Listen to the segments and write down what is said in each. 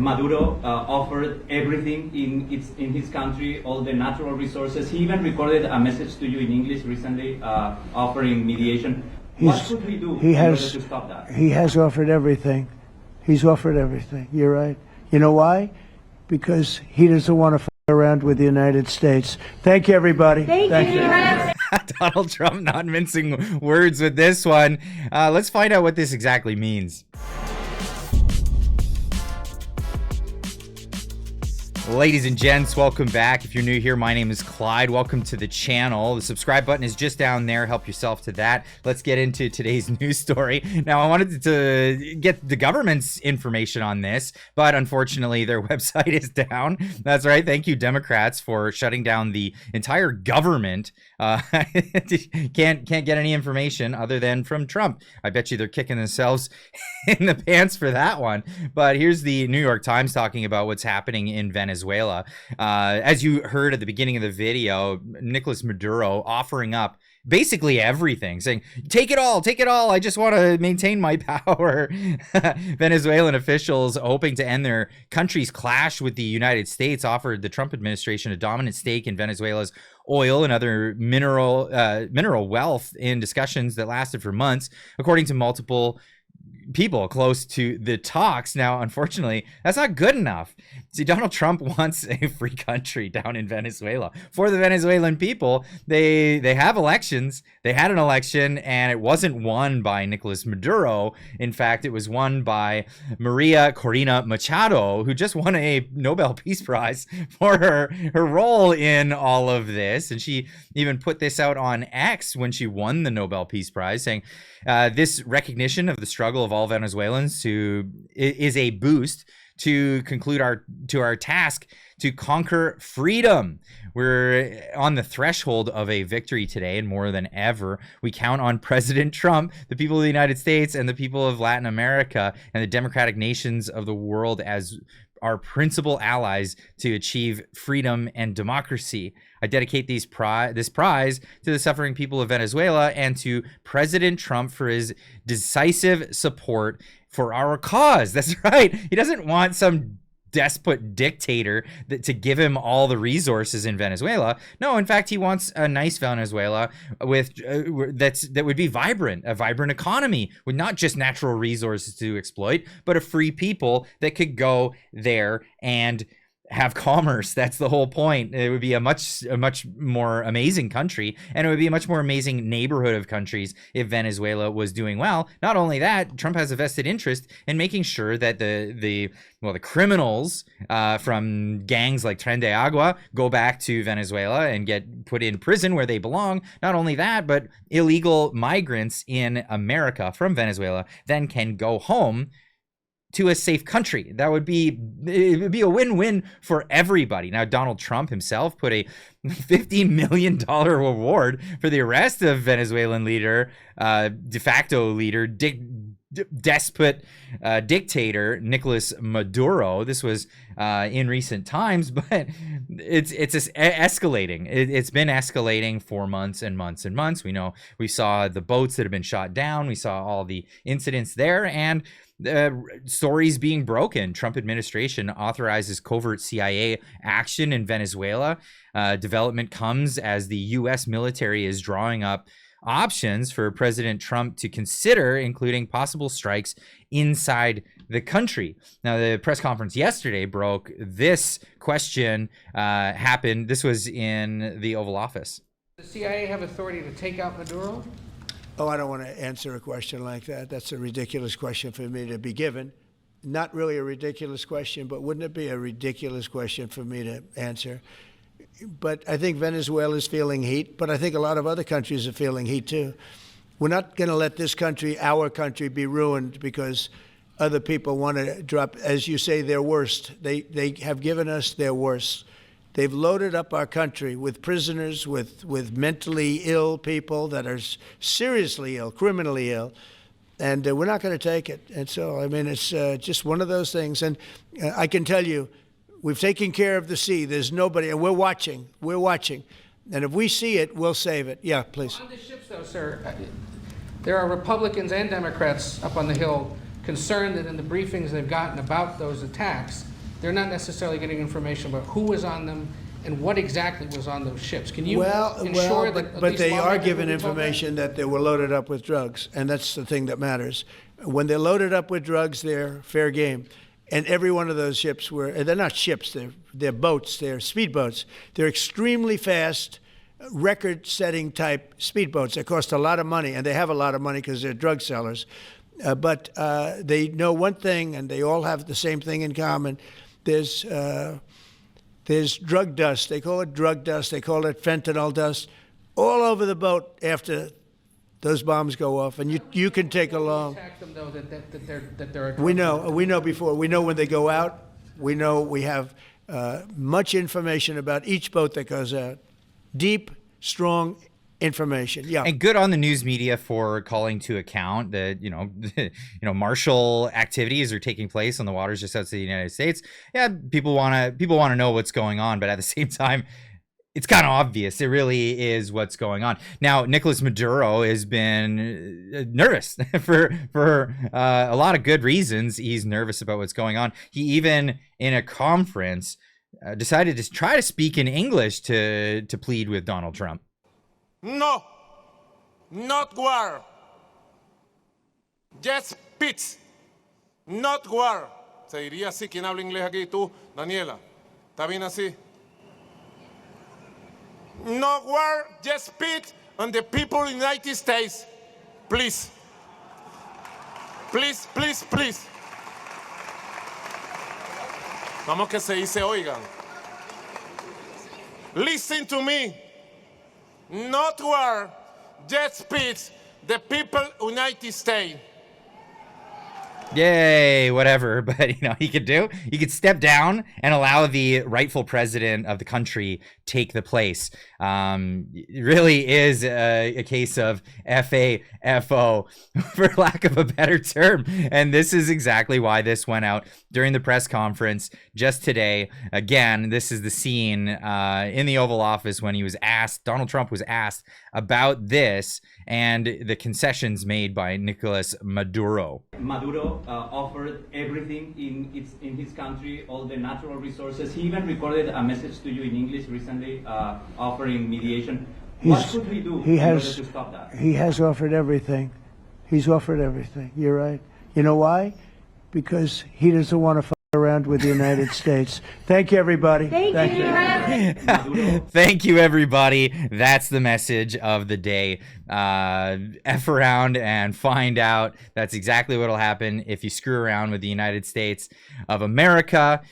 Maduro offered everything in his country, all the natural resources. He even recorded a message to you in English recently, offering mediation. What should we do in order to stop that? He has offered everything. He's offered everything. You're right. You know why? Because he doesn't want to f around with the United States. Thank you, everybody. Thank you. Donald Trump not mincing words with this one. Let's find out what this exactly means. Ladies and gents, welcome back. If you're new here, my name is Clyde. Welcome to the channel. The subscribe button is just down there. Help yourself to that. Let's get into today's news story. Now, I wanted to get the government's information on this, but unfortunately, their website is down. That's right. Thank you, Democrats, for shutting down the entire government. Can't get any information other than from Trump. I bet you they're kicking themselves in the pants for that one. But here's the New York Times talking about what's happening in Venezuela. As you heard at the beginning of the video, Nicolas Maduro offering up basically everything, saying, take it all, I just want to maintain my power. Venezuelan officials, hoping to end their country's clash with the United States, offered the Trump administration a dominant stake in Venezuela's oil and other mineral wealth in discussions that lasted for months, according to multiple people close to the talks. Now, unfortunately, that's not good enough. See, Donald Trump wants a free country down in Venezuela for the Venezuelan people. They have elections. They had an election, and it wasn't won by Nicolas Maduro. In fact, it was won by Maria Corina Machado, who just won a Nobel Peace Prize for her role in all of this. And she even put this out on X when she won the Nobel Peace Prize, saying, this recognition of the struggle of all Venezuelans is a boost to conclude our task to conquer freedom. We're on the threshold of a victory today, and more than ever, we count on President Trump, the people of the United States, and the people of Latin America, and the democratic nations of the world as our principal allies to achieve freedom and democracy. I dedicate this prize to the suffering people of Venezuela and to President Trump for his decisive support for our cause. That's right. He doesn't want some despot dictator to give him all the resources in Venezuela. No, in fact, he wants a nice Venezuela with that would be vibrant, a vibrant economy with not just natural resources to exploit, but a free people that could go there and have commerce. That's the whole point. It would be a much more amazing country, and it would be a much more amazing neighborhood of countries if Venezuela was doing well. Not only that, Trump has a vested interest in making sure that the criminals from gangs like Tren de Agua go back to Venezuela and get put in prison where they belong. Not only that, but illegal migrants in America from Venezuela then can go home to a safe country. It would be a win-win for everybody. Now, Donald Trump himself put a $50 million reward for the arrest of Venezuelan leader, de facto leader, despot dictator Nicolas Maduro. This was in recent times, but it's escalating. It's been escalating for months and months and months. We saw the boats that have been shot down. We saw all the incidents there, and stories being broken. Trump administration authorizes covert CIA action in Venezuela. Development comes as the U.S. military is drawing up options for President Trump to consider, including possible strikes inside the country. Now, the press conference yesterday broke this question happened. This was in the Oval Office. Does the CIA have authority to take out Maduro? Oh, I don't want to answer a question like that. That's a ridiculous question for me to be given. Not really a ridiculous question, but wouldn't it be a ridiculous question for me to answer? But I think Venezuela is feeling heat, but I think a lot of other countries are feeling heat too. We're not going to let this country, our country, be ruined because other people want to drop, as you say, their worst. They have given us their worst. They've loaded up our country with prisoners, with mentally ill people that are seriously ill, criminally ill, and we're not going to take it. And so, I mean, it's just one of those things. And I can tell you, we've taken care of the sea. There's nobody, and we're watching. We're watching. And if we see it, we'll save it. Yeah, please. On the ships, though, sir, there are Republicans and Democrats up on the Hill concerned that in the briefings they've gotten about those attacks, they're not necessarily getting information about who was on them and what exactly was on those ships. Can you ensure that at but least they are lawmakers given will be told that? information that they were loaded up with drugs, and that's the thing that matters. When they're loaded up with drugs, they're fair game. And every one of those ships they're not ships, they're boats, they're speedboats. They're extremely fast, record-setting type speedboats. They cost a lot of money, and they have a lot of money because they're drug sellers. But they know one thing, and they all have the same thing in common. There's drug dust. They call it drug dust. They call it fentanyl dust all over the boat after those bombs go off. And you can take along. Attack them though that they're a We know before. We know when they go out. We know we have much information about each boat that goes out. Deep, strong information. Yeah. And good on the news media for calling to account that, martial activities are taking place on the waters just outside the United States. Yeah, people want to know what's going on, but at the same time, it's kind of obvious. It really is what's going on. Now, Nicolas Maduro has been nervous for a lot of good reasons. He's nervous about what's going on. He even, in a conference, decided to try to speak in English to plead with Donald Trump. No, not war. Just peace, not war. Se diría así. ¿Quién habla inglés aquí? Tú, Daniela. ¿Está bien así? No war, just peace, and the people in the United States, please. Please, please, please. Vamos que se dice, oigan. Listen to me. Not war, just peace, the people United States. Yay, whatever. But he could step down and allow the rightful president of the country take the place. It really is a case of FAFO, for lack of a better term. And this is exactly why this went out during the press conference just today. Again, this is the scene in the Oval Office when Donald Trump was asked about this and the concessions made by Nicolas Maduro. Maduro offered everything in his country, all the natural resources. He even recorded a message to you in English recently, offering mediation. What should we do in order to stop that? He has offered everything. He's offered everything. You're right. You know why? Because he doesn't want to fuck around with the United States. Thank you, everybody. Thank you. Thank you, everybody. That's the message of the day. F around and find out. That's exactly what will happen if you screw around with the United States of America.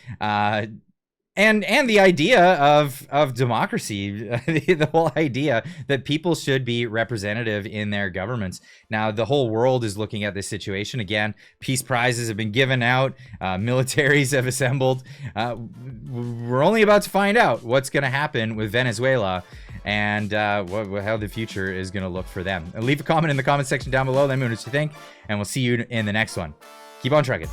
And the idea of democracy, the whole idea that people should be representative in their governments. Now, the whole world is looking at this situation. Again, peace prizes have been given out. Militaries have assembled. We're only about to find out what's going to happen with Venezuela and how the future is going to look for them. Leave a comment in the comment section down below. Let me know what you think, and we'll see you in the next one. Keep on trucking.